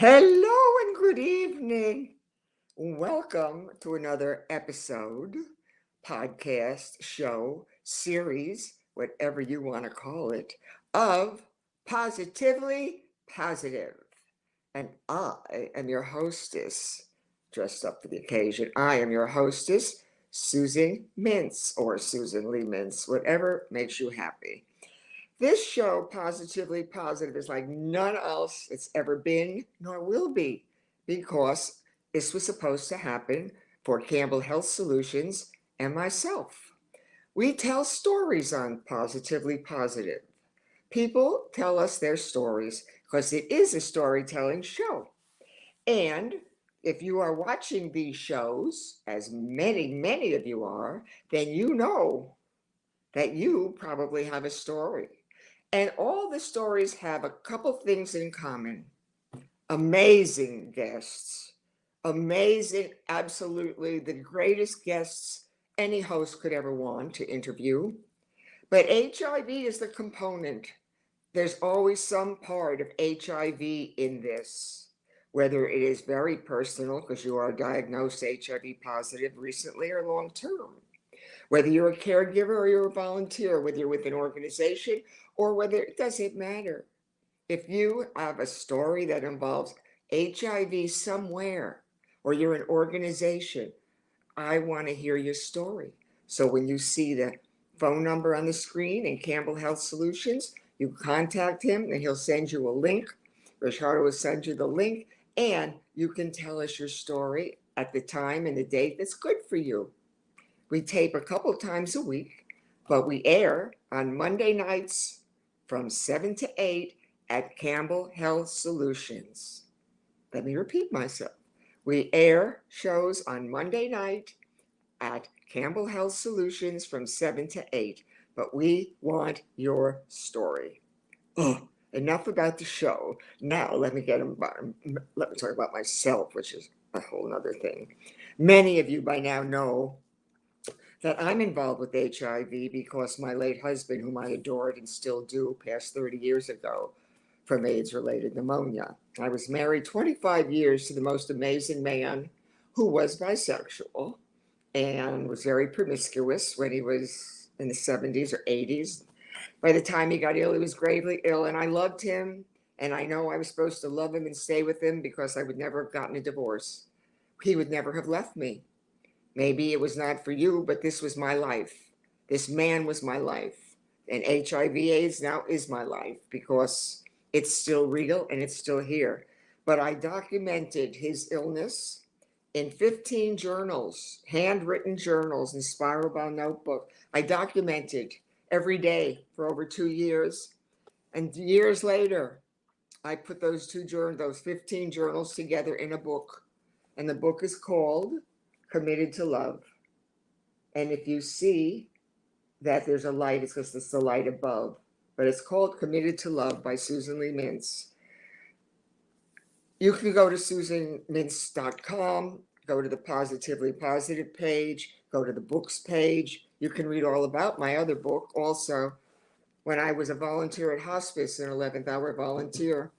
Hello and good evening. Welcome to another episode, podcast, show, series, whatever you want to call it, of Positively Positive. And I am your hostess, dressed up for the occasion. I am your hostess, Susan Mintz, or Susan Lee Mintz, whatever makes you happy. This show, Positively Positive, is like none else it's ever been nor will be because this was supposed to happen for Campbell Health Solutions and myself. We tell stories on Positively Positive. People tell us their stories because it is a storytelling show. And if you are watching these shows, as many of you are, then you know that you probably have a story. And all the stories have a couple things in common. Amazing guests, amazing, absolutely the greatest guests any host could ever want to interview. But HIV is the component. There's always some part of HIV in this, whether it is very personal because you are diagnosed HIV positive recently or long term, whether you're a caregiver or you're a volunteer, whether you're with an organization or whether it doesn't matter. If you have a story that involves HIV somewhere or you're an organization, I want to hear your story. So when you see the phone number on the screen in Campbell Health Solutions, you contact him and he'll send you a link. Richard will send you the link and you can tell us your story at the time and the date that's good for you. We tape a couple times a week, but we air on Monday nights from 7 to 8 at Campbell Health Solutions. Let me repeat myself. We air shows on Monday night at Campbell Health Solutions from 7 to 8, but we want your story. Oh, enough about the show. Now let me talk about myself, which is a whole other thing. Many of you by now know that I'm involved with HIV because my late husband, whom I adored and still do, passed 30 years ago from AIDS-related pneumonia. I was married 25 years to the most amazing man who was bisexual and was very promiscuous when he was in the 70s or 80s. By the time he got ill, he was gravely ill, and I loved him, and I know I was supposed to love him and stay with him because I would never have gotten a divorce. He would never have left me. Maybe it was not for you, but this was my life. This man was my life. And HIV/AIDS now is my life because it's still real and it's still here. But I documented his illness in 15 journals, handwritten journals in spiral bound notebook. I documented every day for over 2 years. And years later, I put those 15 journals together in a book. And the book is called Committed to Love. And if you see that there's a light, it's because it's the light above. But it's called Committed to Love by Susan Lee Mintz. You can go to susanmintz.com, go to the Positively Positive page, go to the books page. You can read all about my other book. Also, when I was a volunteer at hospice, an 11th hour volunteer,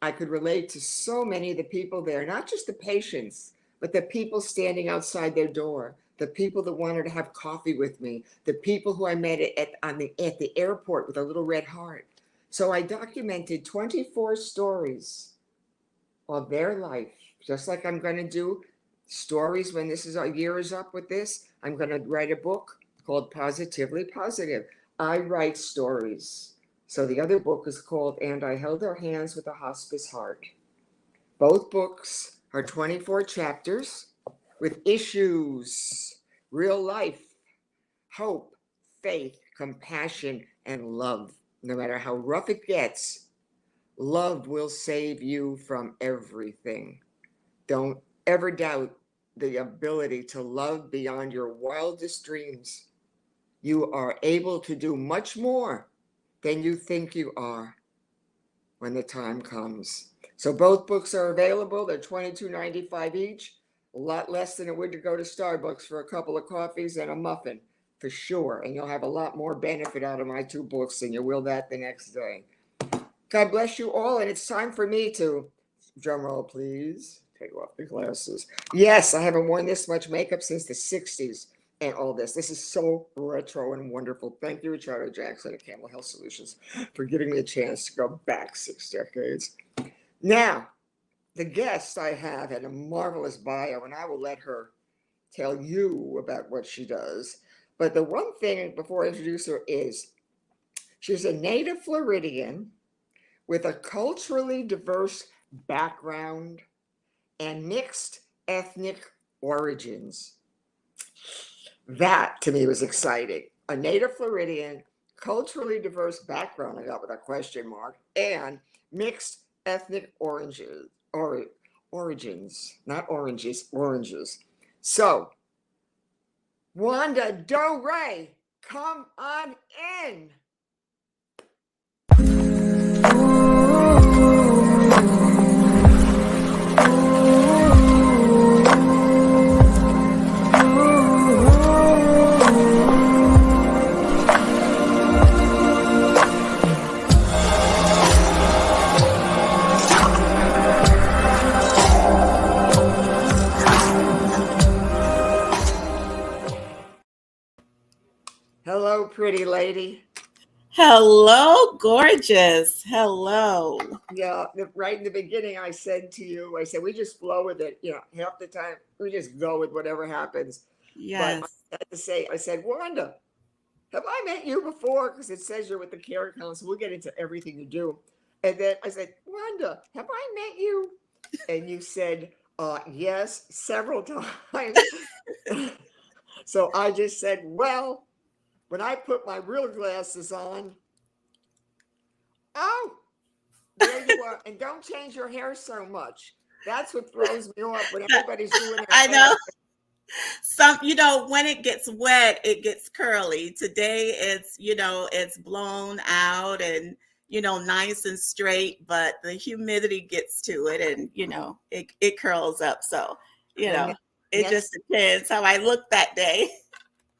I could relate to so many of the people there, not just the patients, but the people standing outside their door, the people that wanted to have coffee with me, the people who I met at the airport with a little red heart. So I documented 24 stories of their life, just like I'm going to do stories when a year is up with this. I'm going to write a book called Positively Positive. I write stories. So the other book is called And I Held Her Hands with a Hospice Heart. Both books are 24 chapters with issues, real life, hope, faith, compassion, and love. No matter how rough it gets, love will save you from everything. Don't ever doubt the ability to love beyond your wildest dreams. You are able to do much more than you think you are when the time comes. So both books are available. They're $22.95 each. A lot less than it would to go to Starbucks for a couple of coffees and a muffin, for sure. And you'll have a lot more benefit out of my two books than you will that the next day. God bless you all. And it's time for me to Drum roll, please. Take off the glasses. Yes, I haven't worn this much makeup since the 60s and all this. This is so retro and wonderful. Thank you, Richard Jackson at Campbell Health Solutions, for giving me a chance to go back 6 decades. Now, the guest I have had a marvelous bio, and I will let her tell you about what she does. But the one thing before I introduce her is she's a native Floridian with a culturally diverse background and mixed ethnic origins. That to me was exciting. A native Floridian, culturally diverse background, I got with a question mark, and mixed ethnic origins, not oranges, oranges. So, Wanda Dhoray, come on in. Hello, pretty lady. Hello, gorgeous. Hello. Yeah, right in the beginning, I said to you, I said, we just flow with it. Half the time, we just go with whatever happens. But Yes. I had to say, I said, Wanda, have I met you before? Because it says you're with the Care Council. We'll get into everything you do. And then I said, Wanda, have I met you? And you said, yes, several times. So I just said, well, when I put my real glasses on, oh, there you are. And don't change your hair so much. That's what throws me off when everybody's doing their I hair. know. When it gets wet, it gets curly. Today it's blown out and, nice and straight, but the humidity gets to it and, it curls up. So, it just depends how I look that day.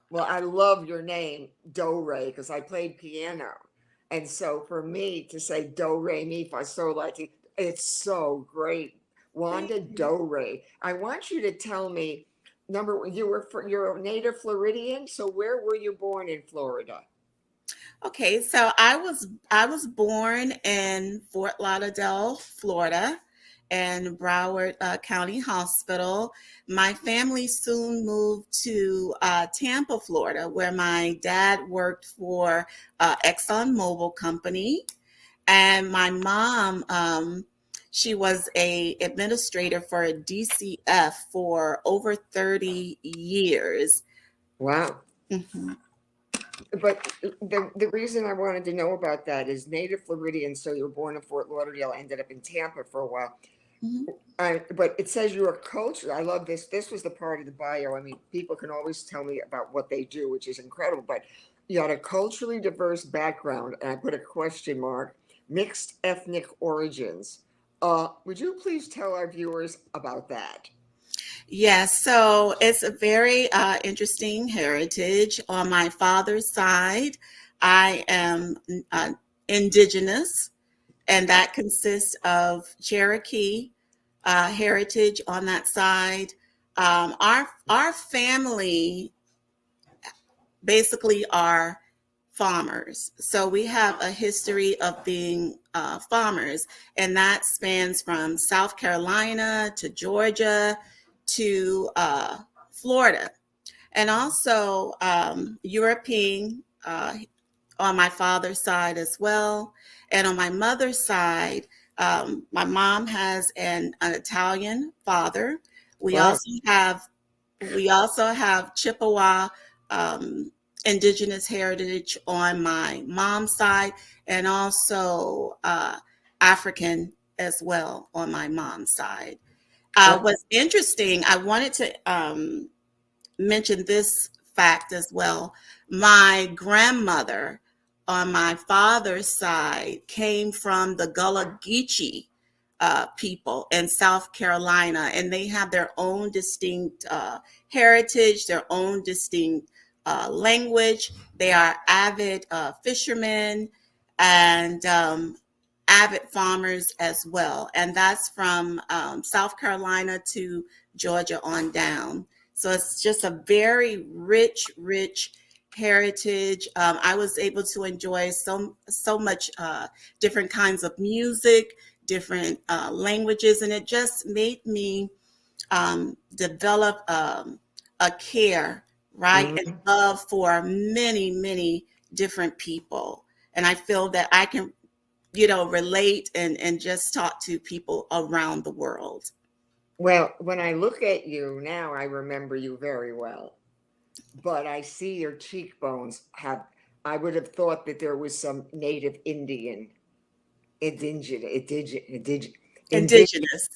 Well, I love your name, Dhoray, because I played piano. And so for me to say do, re, mi, fa, sol, la, ti, it's so great. Wanda Dhoray. I want you to tell me, you're a native Floridian. So where were you born in Florida? Okay, so I was born in Fort Lauderdale, Florida, and Broward County Hospital. My family soon moved to Tampa, Florida, where my dad worked for Exxon Mobil Company, and my mom, she was a administrator for a DCF for over 30 years. Wow. Mm-hmm. But the reason I wanted to know about that is native Floridian. So you were born in Fort Lauderdale, ended up in Tampa for a while. Mm-hmm. But it says you're a coach. I love this. This was the part of the bio. I mean, people can always tell me about what they do, which is incredible. But you had a culturally diverse background, and I put a question mark, mixed ethnic origins. Would you please tell our viewers about that? Yes, so it's a very interesting heritage. On my father's side, I am indigenous, and that consists of Cherokee heritage on that side. Our family basically are farmers, so we have a history of being farmers, and that spans from South Carolina to Georgia to Florida, and also European on my father's side as well. And on my mother's side, my mom has an Italian father. We Wow. also have Chippewa indigenous heritage on my mom's side, and also African as well on my mom's side. What's interesting, I wanted to mention this fact as well. My grandmother on my father's side came from the Gullah Geechee people in South Carolina, and they have their own distinct heritage, their own distinct language. They are avid fishermen, and avid farmers as well. And that's from South Carolina to Georgia on down. So it's just a very rich heritage. I was able to enjoy so much different kinds of music, different languages, and it just made me develop a care, right, and Mhm. love for many different people. And I feel that I can, relate and just talk to people around the world. Well, when I look at you now, I remember you very well, but I see your cheekbones have, I would have thought that there was some native Indian, indigenous, Indigenous.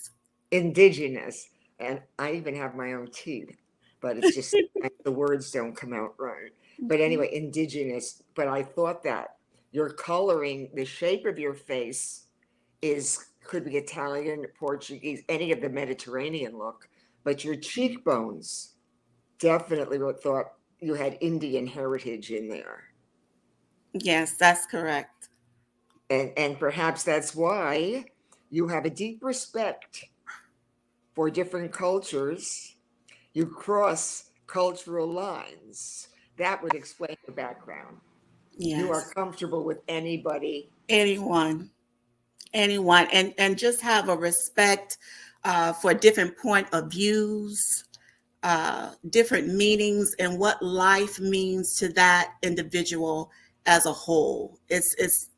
indigenous, and I even have my own teeth, but it's just the words don't come out right. But Mhm. anyway, indigenous. But I thought that your coloring, the shape of your face is could be Italian, Portuguese, any of the Mediterranean look, but your cheekbones definitely thought you had Indian heritage in there. Yes, that's correct. And perhaps that's why you have a deep respect for different cultures. You cross cultural lines. That would explain your background. You are Yes. comfortable with anybody. Anyone, anyone, and just have a respect for different point of views, different meanings, and what life means to that individual as a whole. It's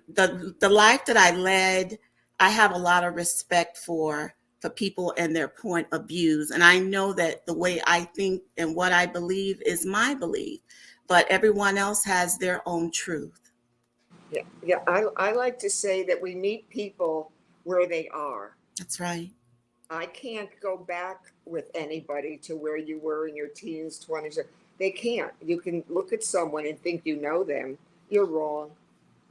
the life that I led. I have a lot of respect for people and their point of views, and I know that the way I think and what I believe is my belief, but everyone else has their own truth. Yeah, yeah. I like to say that we meet people where they are. That's right. I can't go back with anybody to where you were in your teens, 20s. They can't. You can look at someone and think you know them. You're wrong.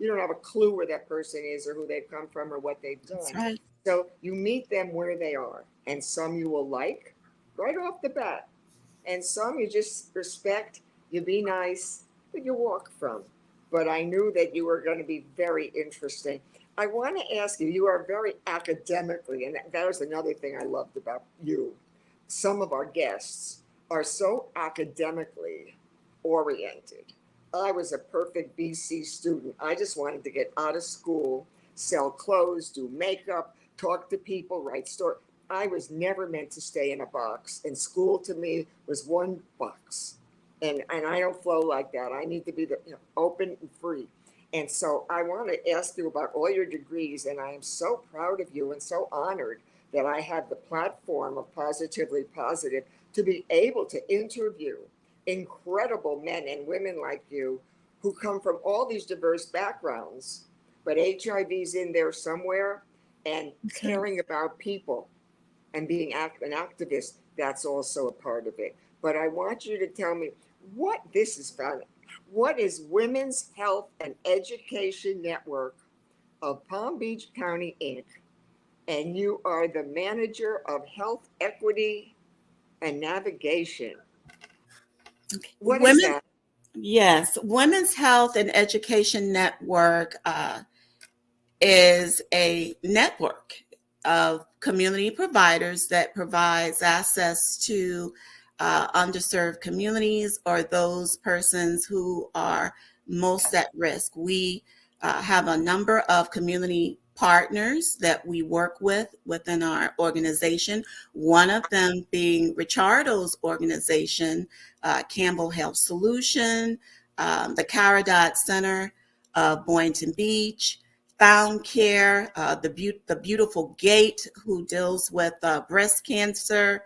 You don't have a clue where that person is or who they've come from or what they've That's done. right. So you meet them where they are. And some you will like right off the bat. And some you just respect, you be nice, but you walk from. But I knew that you were going to be very interesting. I want to ask you, you are very academically, and that was another thing I loved about you. Some of our guests are so academically oriented. I was a perfect BC student. I just wanted to get out of school, sell clothes, do makeup, talk to people, write stories. I was never meant to stay in a box, and school to me was one box. And I don't flow like that. I need to be open and free. And so I want to ask you about all your degrees, and I am so proud of you and so honored that I have the platform of Positively Positive to be able to interview incredible men and women like you who come from all these diverse backgrounds, but HIV's in there somewhere, and That's right. caring about people and being an activist, that's also a part of it. But I want you to tell me what this is about. What is Women's Health and Education Network of Palm Beach County, Inc.? And you are the manager of health equity and navigation. Okay. What is Women, that? yes, Women's Health and Education Network is a network of community providers that provides access to underserved communities or those persons who are most at risk. We have a number of community partners that we work with within our organization. One of them being Richardo's organization, Campbell Health Solutions, the Caridot Center of Boynton Beach, Found Care, the beautiful Gate, who deals with breast cancer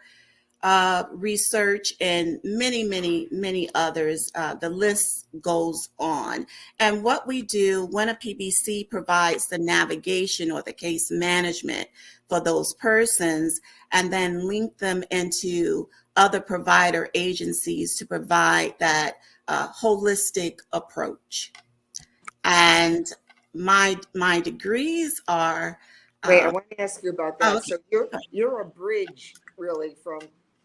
research, and many others. The list goes on. And what we do when a PBC provides the navigation or the case management for those persons, and then link them into other provider agencies to provide that holistic approach. And my degrees are Wait, I uh, want to ask you about oh, that. okay. So you're a bridge really from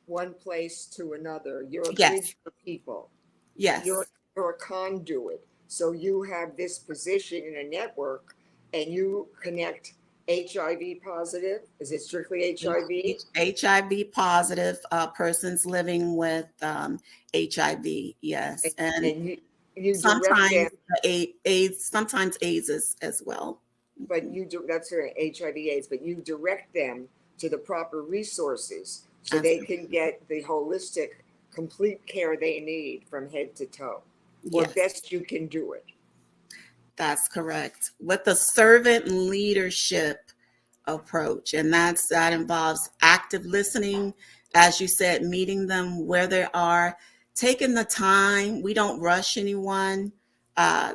one place to another. You're a Yes, bridge for people. you're yes, you're a conduit. So you have this position in a network, and you connect HIV positive. Is it strictly HIV? HIV positive persons living with HIV, yes, and And you direct them, sometimes AIDS, sometimes AIDS as well. but you do, that's for HIV AIDS, but you direct them to the proper resources so they Absolutely. can get the holistic, complete care they need from head to toe, or Yes, best you can do it. that's correct. With the servant leadership approach, and that involves active listening, as you said, meeting them where they are, taking the time. We don't rush anyone.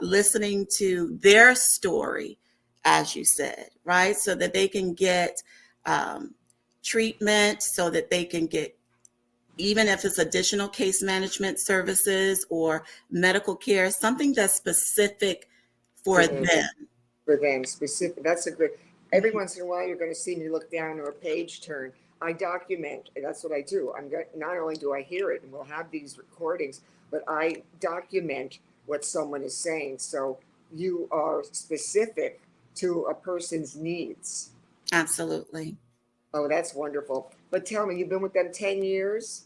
Listening to their story, as you said, right, so that they can get um, treatment, so that they can get, even if it's additional case management services or medical care, something that's specific For for them, them. for them specific. That's a good. Every once in a while, you're going to see me look down or a page turn. I document. That's what I do. Not only do I hear it, and we'll have these recordings, but I document what someone is saying. So you are specific to a person's needs. Absolutely. Oh, that's wonderful. But tell me, you've been with them 10 years?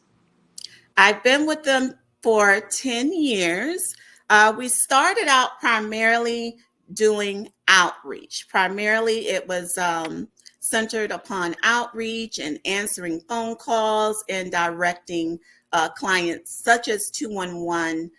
I've been with them for 10 years. We started out primarily doing outreach. Primarily, it was centered upon outreach and answering phone calls and directing clients, such as 211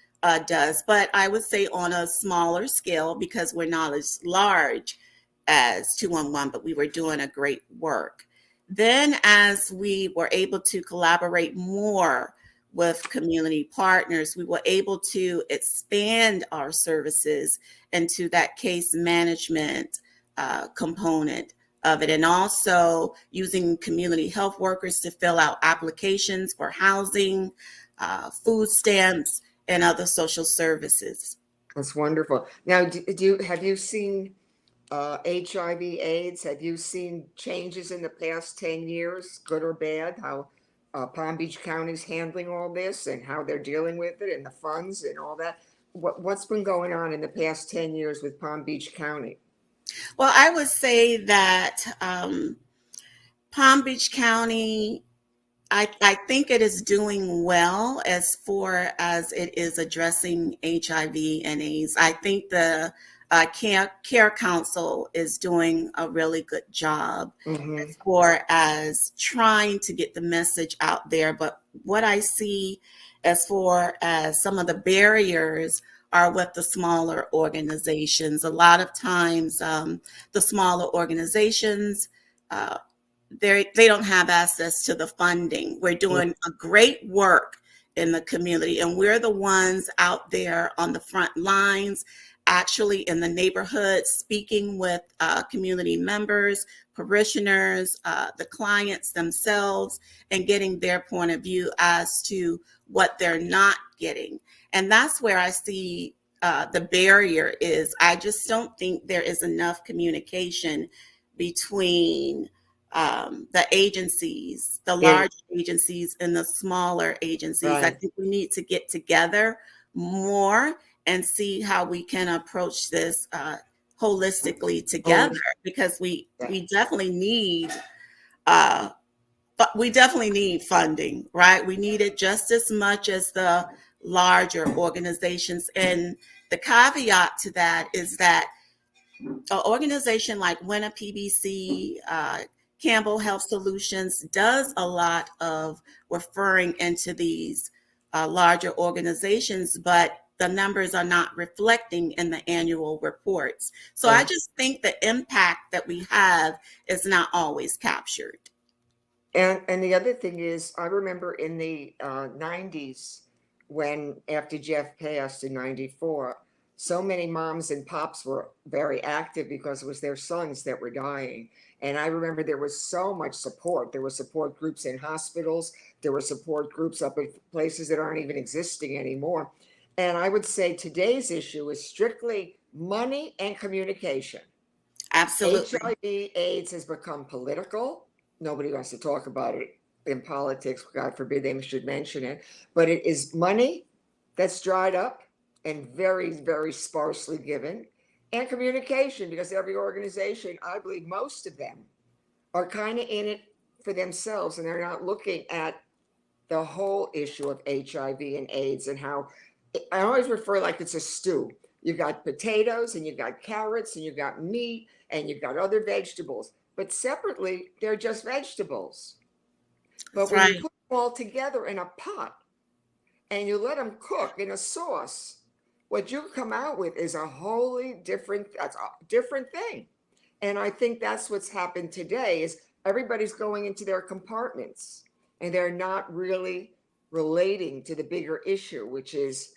does. But I would say on a smaller scale, because we're not as large as 211, but we were doing a great work. Then, as we were able to collaborate more with community partners, we were able to expand our services into that case management component of it, and also using community health workers to fill out applications for housing, food stamps, and other social services. That's wonderful. Now, do you have you seen HIV/AIDS? Have you seen changes in the past 10 years, good or bad? How Palm Beach County's handling all this and how they're dealing with it and the funds and all that? What's been going on in the past 10 years with Palm Beach County? Well, I would say that Palm Beach County, I think it is doing well as far as it is addressing HIV and AIDS. I think the care Council is doing a really good job Hmm. as far as trying to get the message out there. But what I see as far as some of the barriers are with the smaller organizations. A lot of times, the smaller organizations, uh, they don't have access to the funding. We're doing a great work in the community, and we're the ones out there on the front lines, actually in the neighborhood, speaking with community members, parishioners, the clients themselves, and getting their point of view as to what they're not getting. And that's where I see the barrier is. I just don't think there is enough communication between the agencies, the And large agencies and the smaller agencies. I right. think we need to get together more and see how we can approach this holistically Oh, together, because we yeah. we definitely need uh, but we definitely need funding, right? We need it just as much as the larger organizations. And the caveat to that is that an organization like Winna PBC, Campbell Health Solutions, does a lot of referring into these larger organizations, but the numbers are not reflecting in the annual reports. So I And just think the impact that we have is not always captured. and the other thing is, I remember in the 90s when after Jeff passed in 94, so many moms and pops were very active because it was their sons that were dying. And I remember there was so much support. There were support groups in hospitals. There were support groups up at places that aren't even existing anymore. And I would say today's issue is strictly money and communication. Absolutely. HIV/AIDS has become political. Nobody wants to talk about it in politics. God forbid they should mention it. But it is money that's dried up and very, very sparsely given. And communication, because every organization, I believe most of them, are kind of in it for themselves and they're not looking at the whole issue of HIV and AIDS and how I always refer like it's a stew. You got potatoes and you got carrots and you got meat and you got other vegetables, but separately, they're just vegetables. But That's when you right. put them all together in a pot and you let them cook in a sauce, what you come out with is a wholly different, that's a different thing. And I think that's what's happened today is everybody's going into their compartments and they're not really relating to the bigger issue, which is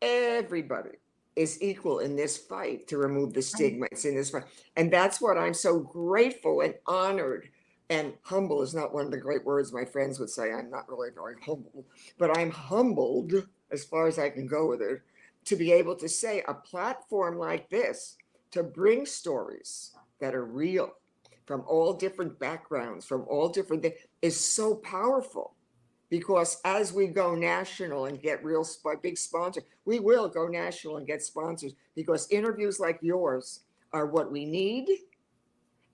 everybody is equal in this fight to remove the stigma. It's in this fight. And that's what I'm so grateful and honored. And humble is not one of the great words my friends would say. I'm not really very humble, but I'm humbled as far as I can go with it to be able to say a platform like this to bring stories that are real from all different backgrounds, from all different things is so powerful because as we go national and get real big sponsors, we will go national and get sponsors because interviews like yours are what we need.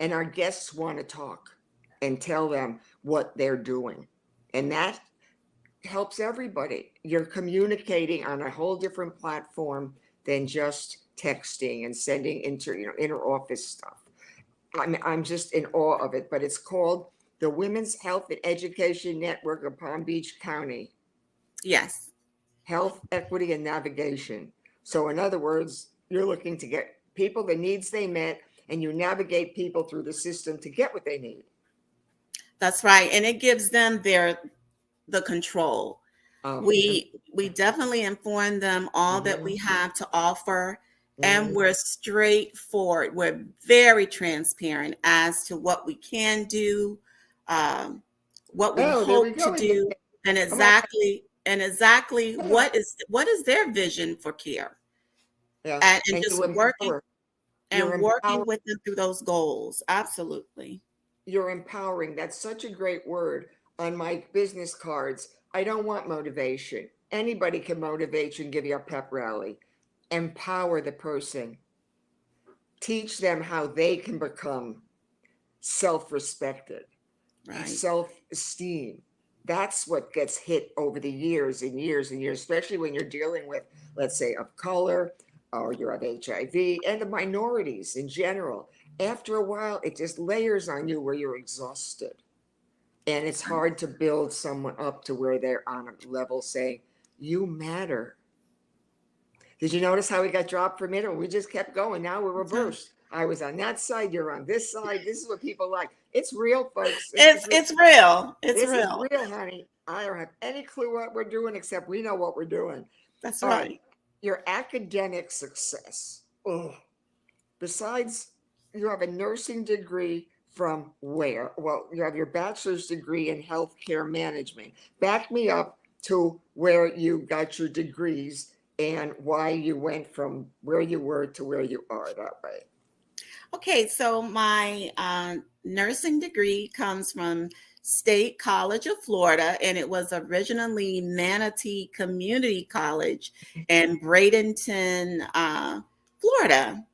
And our guests want to talk and tell them what they're doing. And that helps everybody. You're communicating on a whole different platform than just texting and sending inter office stuff. I'm just in awe of it, but it's called the Women's Health and Education Network of Palm Beach County, Yes. Health Equity and Navigation. So in other words, you're looking to get people the needs they met and you navigate people through the system to get what they need. That's right. And it gives them the control. Um, We definitely inform them all that we have to offer, and we're straightforward. We're very transparent as to what we can do, what we oh, there we hope to go again. do, and Come on. exactly what is their vision for care, Yeah. and And just you empower. You're working empowering. with them through those goals. Absolutely. You're empowering. That's such a great word on my business cards. I don't want motivation. Anybody can motivate you and give you a pep rally. Empower the person. Teach them how they can become self-respected, Right. self-esteem. That's what gets hit over the years and years and years, especially when you're dealing with, let's say, of color or you have HIV and the minorities in general. After a while, it just layers on you where you're exhausted. And it's hard to build someone up to where they're on a level saying, you matter. Did you notice how we got dropped for a minute? We just kept going. Now we're reversed. I was on that side. You're on this side. This is what people like. It's real, folks. It's real. It's This is real. real, honey. I don't have any clue what we're doing, except we know what we're doing. That's All right. right. Your academic success. Oh, besides, you have a nursing degree from where? Well, you have your bachelor's degree in healthcare management. Back me up to where you got your degrees and why you went from where you were to where you are that way. Okay, so my nursing degree comes from State College of Florida, and it was originally Manatee Community College in Bradenton, Florida.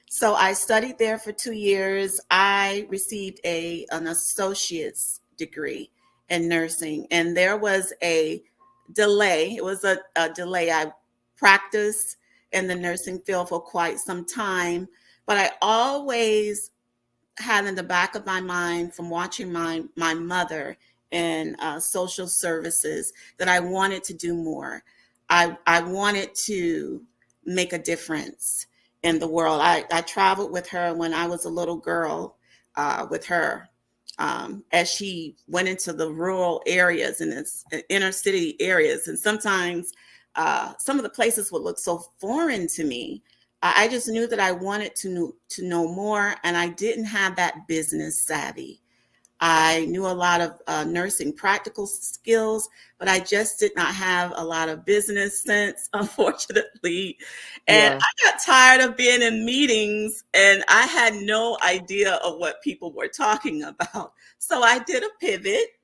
So I studied there for 2 years. I received an associate's degree in nursing, and there was a delay. It was a delay. I practiced in the nursing field for quite some time, but I always had in the back of my mind from watching my mother in social services that I wanted to do more. I wanted to make a difference in the world. I traveled with her when I was a little girl with her as she went into the rural areas and inner city areas. And sometimes some of the places would look so foreign to me. I just knew that I wanted to know more, and I didn't have that business savvy. I knew a lot of nursing practical skills, but I just did not have a lot of business sense, unfortunately. And Yeah. I got tired of being in meetings and I had no idea of what people were talking about. So I did a pivot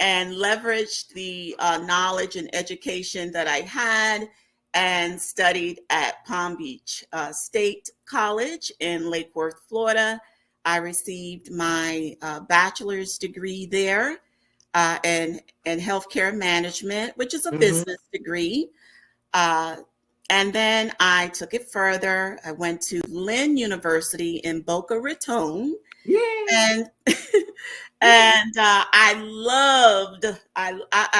and leveraged the knowledge and education that I had and studied at Palm Beach State College in Lake Worth, Florida. I received my bachelor's degree there in healthcare management, which is a Hmm. business degree. Uh, and then I took it further. I went to Lynn University in Boca Raton, Yay! and and I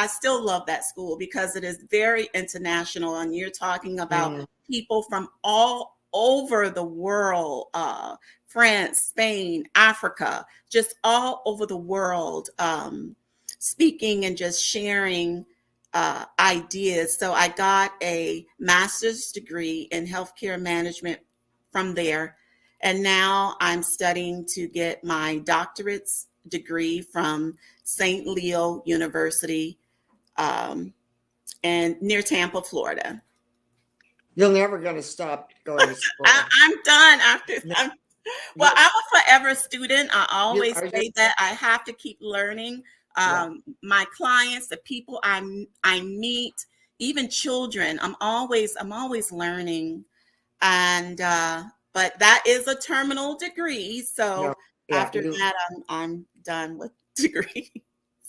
still love that school because it is very international, and you're talking about Mm. people from all over the world, France, Spain, Africa, just all over the world, speaking and just sharing ideas. So I got a master's degree in healthcare management from there. And now I'm studying to get my doctorate's degree from St. Leo University, um, and near Tampa, Florida. You're never going to stop going to school. I'm done after. No, Well, you, I'm a forever student. I you always are say just, that I have to keep learning. yeah. My clients, the people I meet, even children, I'm always learning. And but that is a terminal degree. No, So yeah. after that, I'm done with degrees.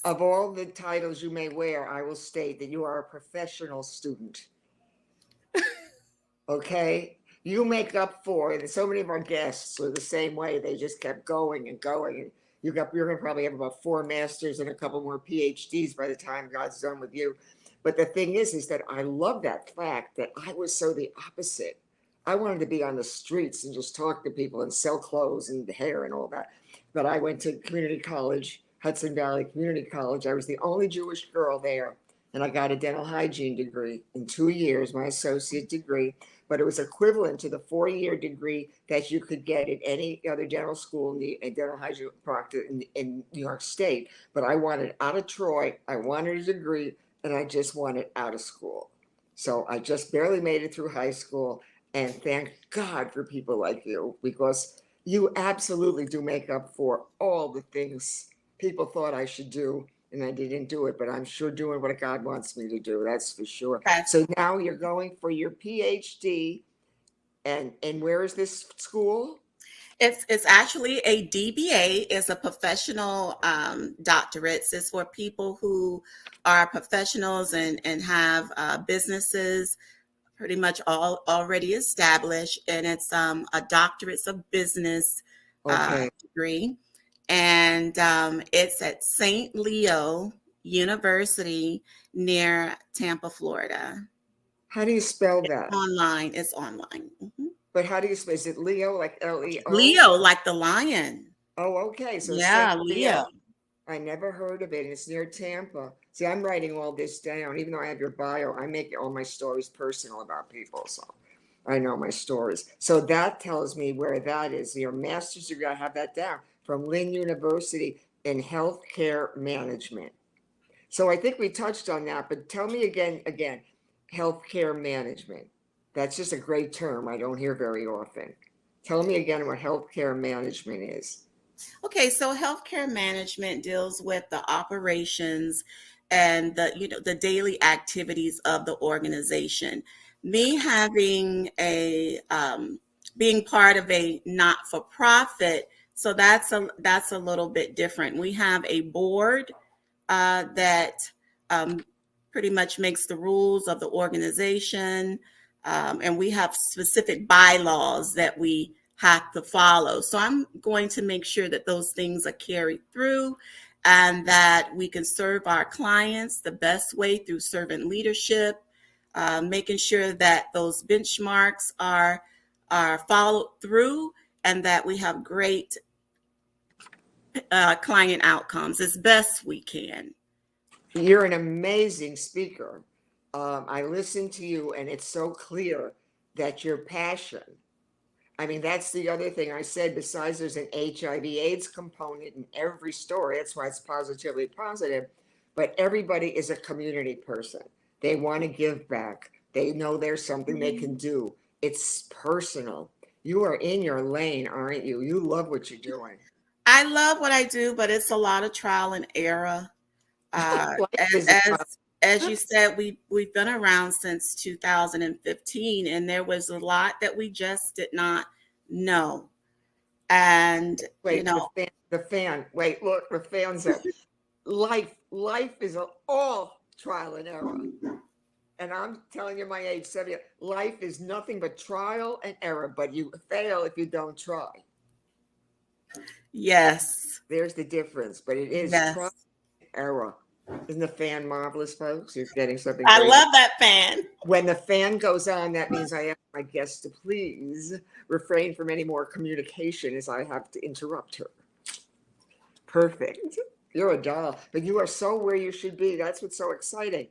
Of all the titles you may wear, I will state that you are a professional student. Okay, you make up for it. And so many of our guests are the same way. They just kept going and going. And you're going to probably have about 4 masters and a couple more PhDs by the time God's done with you. But the thing is that I love that fact that I was so the opposite. I wanted to be on the streets and just talk to people and sell clothes and hair and all that. But I went to community college, Hudson Valley Community College. I was the only Jewish girl there. And I got a dental hygiene degree in 2 years, my associate degree, but it was equivalent to the 4-year degree that you could get at any other dental school in the dental hygiene proctor in New York State. But I wanted out of Troy, I wanted a degree, and I just wanted out of school. So I just barely made it through high school. And thank God for people like you, because you absolutely do make up for all the things people thought I should do. And I didn't do it, but I'm sure doing what God wants me to do. That's for sure. That's So now you're going for your PhD, and where is this school? it's actually a DBA. It's a professional doctorate. It's for people who are professionals and have businesses pretty much all already established, and it's a doctorate of business Okay. degree, and it's at St. Leo University near Tampa, Florida. How do you spell It's that? online. It's online. Mhm. But how do you spell? Is it Leo, like Leo? Leo, like the lion. Oh, okay. So St. Yeah, Leo. Leo. I never heard of it. It's near Tampa. See, I'm writing all this down. Even though I have your bio, I make all my stories personal about people. So I know my stories. So that tells me where that is. Your master's degree, I have that down from Lynn University in healthcare management. So I think we touched on that, but tell me again, healthcare management. That's just a great term I don't hear very often. Tell me again what healthcare management is. Okay, so healthcare management deals with the operations and the daily activities of the organization. Me having a being part of a not for profit, so that's a little bit different. We have a board that pretty much makes the rules of the organization, and we have specific bylaws that we have to follow. So I'm going to make sure that those things are carried through and that we can serve our clients the best way through servant leadership, making sure that those benchmarks are followed through and that we have great client outcomes as best we can. You're an amazing speaker. I listen to you, and it's so clear that your passion. I mean, that's the other thing I said. Besides, there's an HIV/AIDS component in every story. That's why it's positively positive. But everybody is a community person. They want to give back. They know there's something they can do. It's personal. You are in your lane, aren't you? You love what you're doing. I love what I do, but it's a lot of trial and error. Uh, Life as is a as process. as you said, we've been around since 2015, and there was a lot that we just did not know. And Wait, the fan. Wait, look, the fan's up. Life is all trial and error. And I'm telling you my age, 70. Life is nothing but trial and error, but you fail if you don't try. yes, There's the difference, but it is trial yes, and error. Isn't the fan marvelous, folks? You're getting something I great. love that fan. When the fan goes on, that means I ask my guest to please refrain from any more communication as I have to interrupt her. Perfect. You're a doll, but you are so where you should be. That's what's so exciting.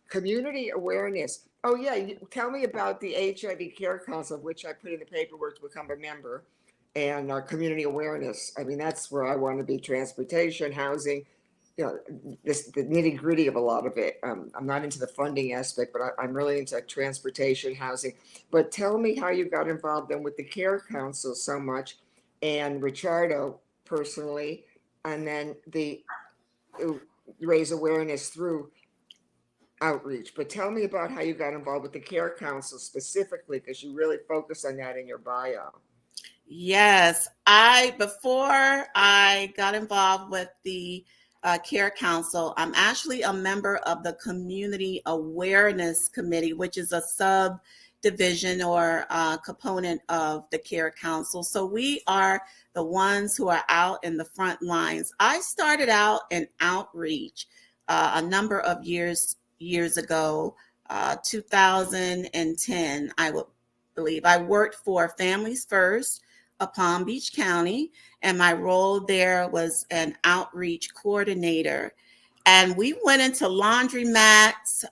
Community awareness. Oh, yeah. Tell me about the HIV Care Council, of which I put in the paperwork to become a member, and community awareness. I mean, that's where I want to be: transportation, housing, the nitty gritty of a lot of it. I'm not into the funding aspect, but I'm really into transportation, housing. But tell me how you got involved then with the Care Council so much, and Richardo personally, and then the raise awareness through outreach. But tell me about how you got involved with the Care Council specifically, because you really focus on that in your bio. Yes, before I got involved with the Care Council, I'm actually a member of the Community Awareness Committee, which is a subdivision or component of the Care Council. So we are the ones who are out in the front lines. I started out in outreach a number of years ago, 2010, I would believe. I worked for Families First of Palm Beach County, and my role there was an outreach coordinator. And we went into laundromats,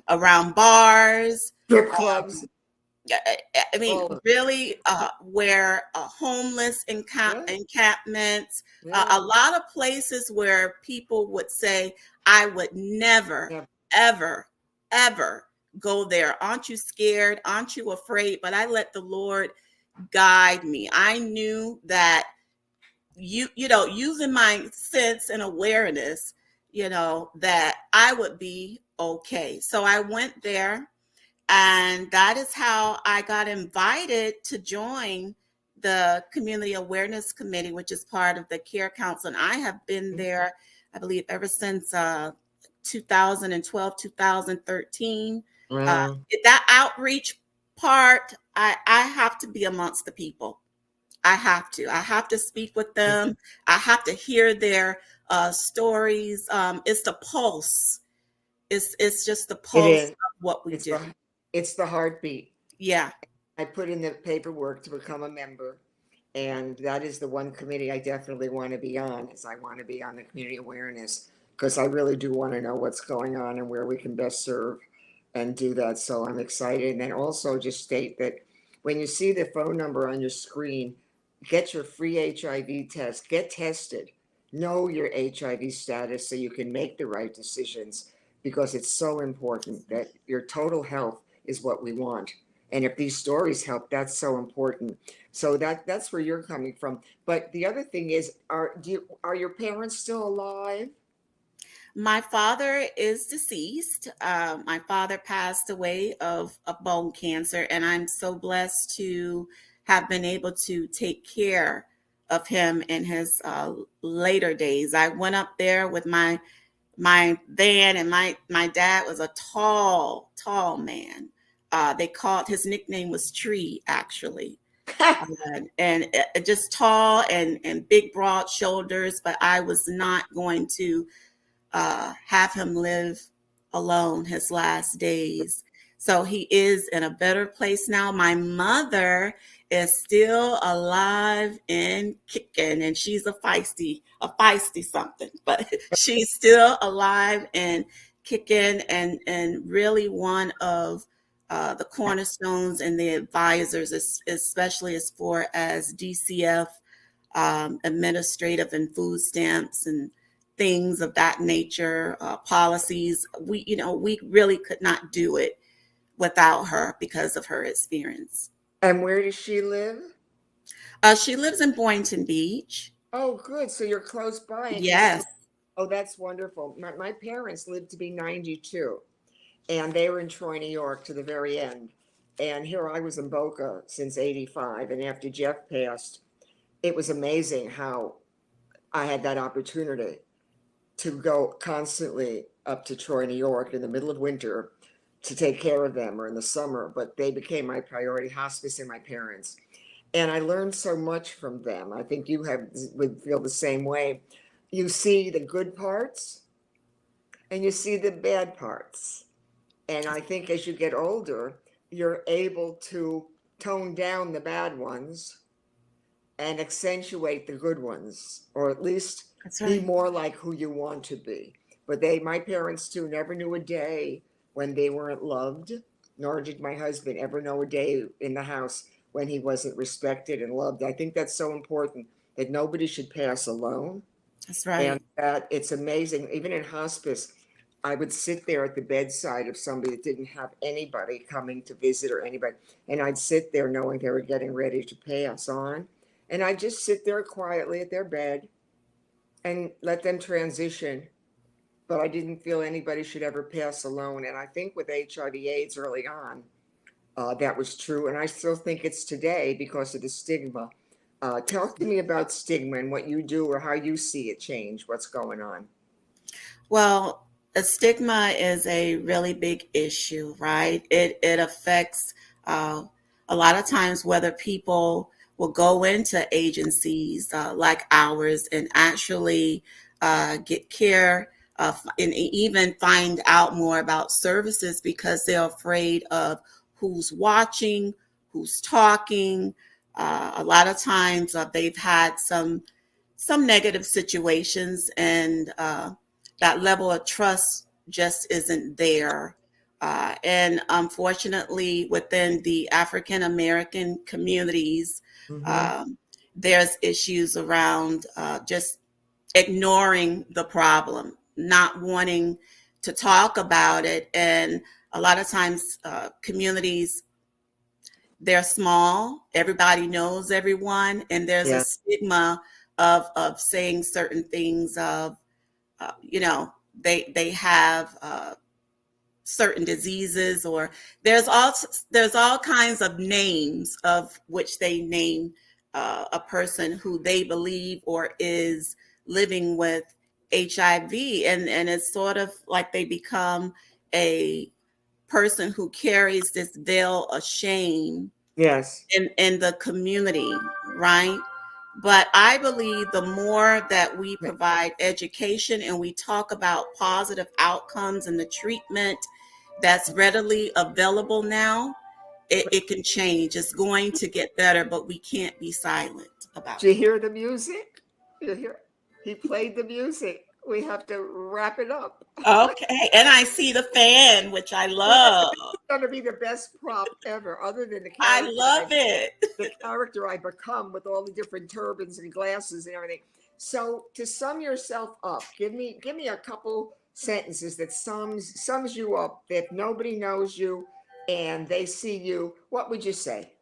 around bars, Strip clubs. I mean, really, where homeless encampments, a lot of places where people would say, I would never, ever, ever go there. Aren't you scared? Aren't you afraid? But I let the Lord guide me. I knew that using my sense and awareness, that I would be okay. So I went there. And that is how I got invited to join the Community Awareness Committee, which is part of the Care Council. And I have been there, I believe, ever since 2012, 2013. Wow. That outreach part, I have to be amongst the people. I have to speak with them. I have to hear their stories. It's the pulse. It's just the pulse of what we do. It's the heartbeat. Yeah. I put in the paperwork to become a member, and that is the one committee I definitely want to be on, is I want to be on the community awareness, because I really do want to know what's going on and where we can best serve and do that. So I'm excited. And then also just state that when you see the phone number on your screen, get your free HIV test, get tested, know your HIV status so you can make the right decisions, because it's so important that your total health is what we want. And if these stories help, that's so important. So that's where you're coming from. But the other thing is, are your parents still alive? My father is deceased. My father passed away of bone cancer, and I'm so blessed to have been able to take care of him in his later days. I went up there with my van, and my dad was a tall man. They called his nickname was Tree, actually. And just tall and big broad shoulders, but I was not going to have him live alone his last days. So he is in a better place now. My mother is still alive and kicking, and she's a feisty something, but she's still alive and kicking, and really one of the cornerstones and the advisors, especially as far as DCF, administrative and food stamps and things of that nature, policies. We really could not do it without her because of her experience. And where does she live? She lives in Boynton Beach. Oh, good. So you're close by. Yes. Oh, that's wonderful. My parents lived to be 92, and they were in Troy, New York to the very end. And here I was in Boca since 85. And after Jeff passed, it was amazing how I had that opportunity to go constantly up to Troy, New York in the middle of winter to take care of them or in the summer. But they became my priority, hospice and my parents. And I learned so much from them. I think you have would feel the same way. You see the good parts and you see the bad parts. And I think as you get older, you're able to tone down the bad ones and accentuate the good ones, or at least That's be right. more like who you want to be. But my parents too, never knew a day when they weren't loved, nor did my husband ever know a day in the house when he wasn't respected and loved. I think that's so important that nobody should pass alone. That's And right. that it's amazing, even in hospice, I would sit there at the bedside of somebody that didn't have anybody coming to visit or anybody. And I'd sit there knowing they were getting ready to pass on. And I'd just sit there quietly at their bed and let them transition. But I didn't feel anybody should ever pass alone. And I think with HIV/AIDS early on, that was true. And I still think it's today because of the stigma. Talk to me about stigma and what you do or how you see it change, what's going on. Well, a stigma is a really big issue, right? It affects uh, a lot of times whether people will go into agencies like ours and actually get care and even find out more about services because they're afraid of who's watching, who's talking. A lot of times they've had some negative situations and that level of trust just isn't there. And unfortunately, within the African American communities, Mm-hmm. um, there's issues around just ignoring the problem, not wanting to talk about it. And a lot of times, communities, they're small, everybody knows everyone, and there's a Yeah. stigma of saying certain things of you know, they have certain diseases, or there's all kinds of names of which they name a person who they believe or is living with HIV, and it's sort of like they become a person who carries this veil of shame Yes. in the community, right? But I believe the more that we provide education and we talk about positive outcomes and the treatment that's readily available now, it can change. It's going to get better, but we can't be silent about Do you it. hear the music? You hear? He played the music. We have to wrap it up. Okay. And I see the fan, which I Well, love. this is going to be the best prop ever, other than I love it. the character I become with all the different turbans and glasses and everything. So to sum yourself up, give me a couple sentences that sums you up. That nobody knows you and they see you. What would you say?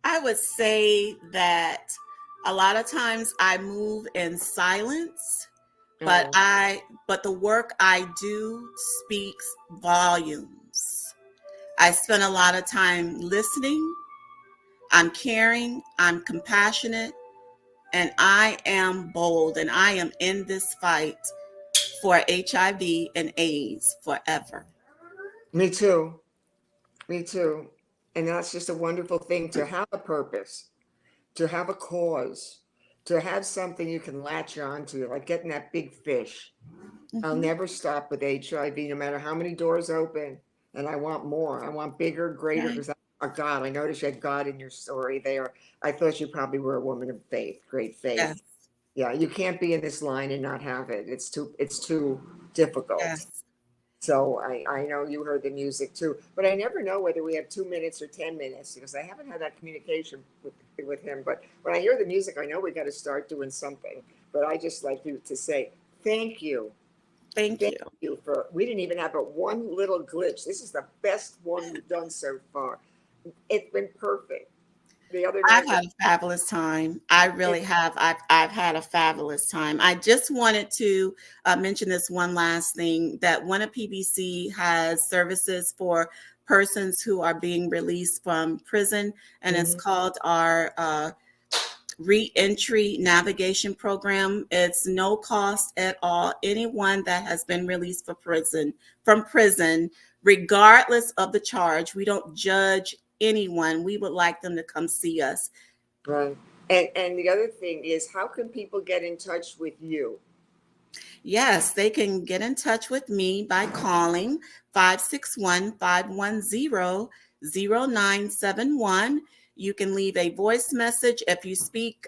I would say that a lot of times I move in silence, but Oh, the work I do speaks volumes. I spend a lot of time listening. I'm caring, I'm compassionate, and I am bold, and I am in this fight for HIV and AIDS forever. me too. Me too. And that's just a wonderful thing to have a purpose, to have a cause, to have something you can latch onto, like getting that big fish. I'll Mhm. never stop with HIV, no matter how many doors open. And I want more. I want bigger, greater, Right. because I'm a God. I noticed you had God in your story there. I thought you probably were a woman of faith, great faith. Yes. Yeah, you can't be in this line and not have it. It's too difficult. Yes. So I know you heard the music too, but I never know whether we have 2 minutes or 10 minutes because I haven't had that communication with him. But when I hear the music, I know we got to start doing something. But I just like you to say thank you. Thank Thank you. you for, we didn't even have but one little glitch. This is the best one we've done so far. It's been perfect. The other I've night, had a fabulous time. I really have. I've had a fabulous time. I just wanted to mention this one last thing, that Wanda PBC has services for persons who are being released from prison, and it's Mhm. called our Reentry Navigation Program. It's no cost at all. Anyone that has been released from prison, regardless of the charge, we don't judge anyone. We would like them to come see us. Right. And the other thing is, how can people get in touch with you? Yes, they can get in touch with me by calling 561-510-0971. You can leave a voice message. If you speak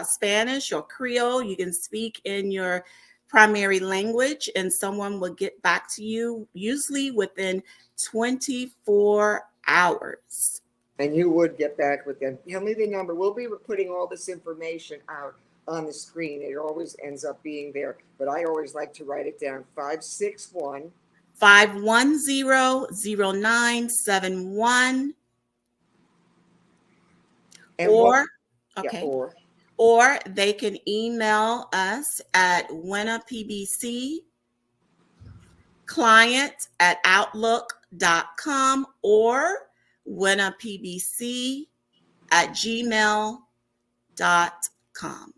Spanish or Creole, you can speak in your primary language and someone will get back to you usually within 24 hours. And you would get back with them. Tell me the number. We'll be putting all this information out on the screen. It always ends up being there, but I always like to write it down. 561 510-0971. and what? Or, Yeah, okay. Or they can email us at winnapbcclient@outlook.com or winnapbc@gmail.com.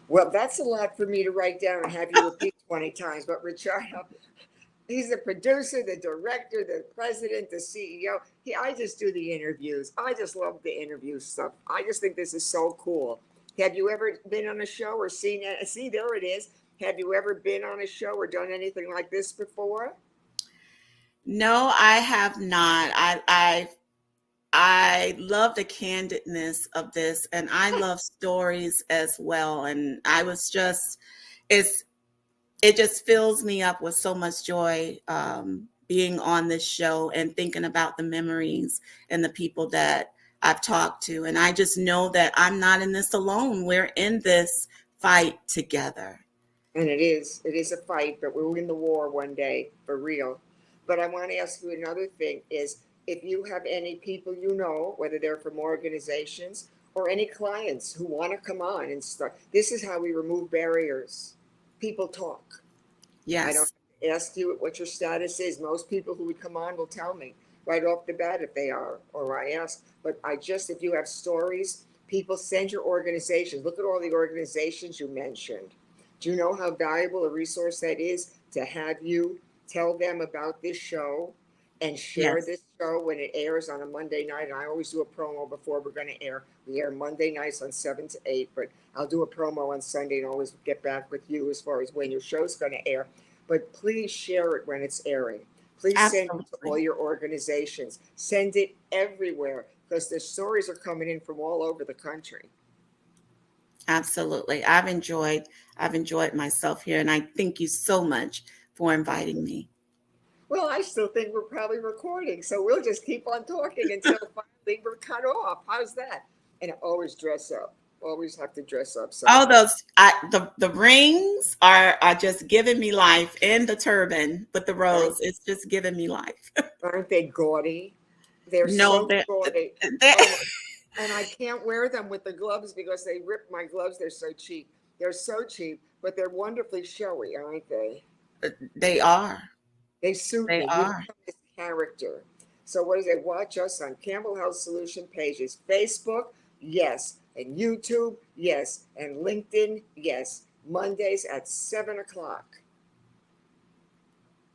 Well, that's a lot for me to write down and have you repeat 20 times. But Richard, he's the producer, the director, the president, the CEO. I just do the interviews. I just love the interview stuff. I just think this is so cool. Have you ever been on a show or seen it? See, there it is. Have you ever been on a show or done anything like this before? No, I have not. I love the candidness of this, and I love stories as well. And it just fills me up with so much joy being on this show and thinking about the memories and the people that I've talked to. And I just know that I'm not in this alone. We're in this fight together. And it is a fight, but we'll win the war one day, for real. But I want to ask you another thing is, if you have any people you know, whether they're from organizations or any clients who want to come on and start, this is how we remove barriers. People talk. Yes. I don't ask you what your status is. Most people who would come on will tell me right off the bat if they are, or I ask. But if you have stories, people, send your organizations. Look at all the organizations you mentioned. Do you know how valuable a resource that is to have you tell them about this show and share Yes. this show when it airs on a Monday night? And I always do a promo before we're going to air. We air Monday nights on 7 to 8, but I'll do a promo on Sunday and always get back with you as far as when your show's going to air. But please share it when it's airing. Please send it to all your organizations. Send it everywhere, because the stories are coming in from all over the country. Absolutely. I've enjoyed myself here, and I thank you so much for inviting me. Well, I still think we're probably recording, so we'll just keep on talking until finally we're cut off. How's that? And always dress up. Always have to dress up. So. Oh, the rings are just giving me life, and the turban with the rose. It's just giving me life. Aren't they gaudy? They're so gaudy. And I can't wear them with the gloves because they rip my gloves. They're so cheap. They're so cheap, but they're wonderfully showy, aren't they? They are. They suit me. They are. This character. So what is it? Watch us on Campbell Health Solution pages. Facebook, yes. And YouTube, yes. And LinkedIn, yes. Mondays at 7 o'clock.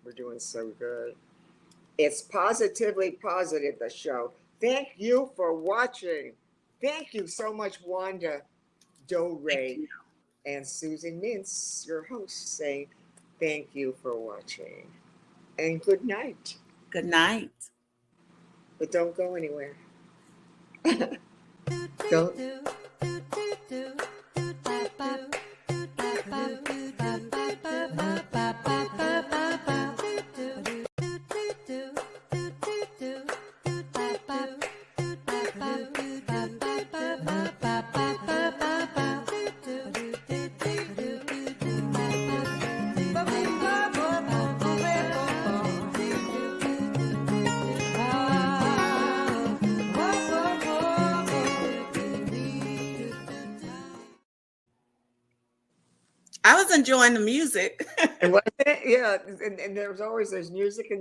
We're doing so good. It's Positively Positive, the show. Thank you for watching. Thank you so much, Wanda Dhoray and Susan Mintz, your hosts, saying thank you for watching. And good night. Good night. But don't go anywhere. Don't. I was enjoying the music. And was it? Yeah, and there's always there's music in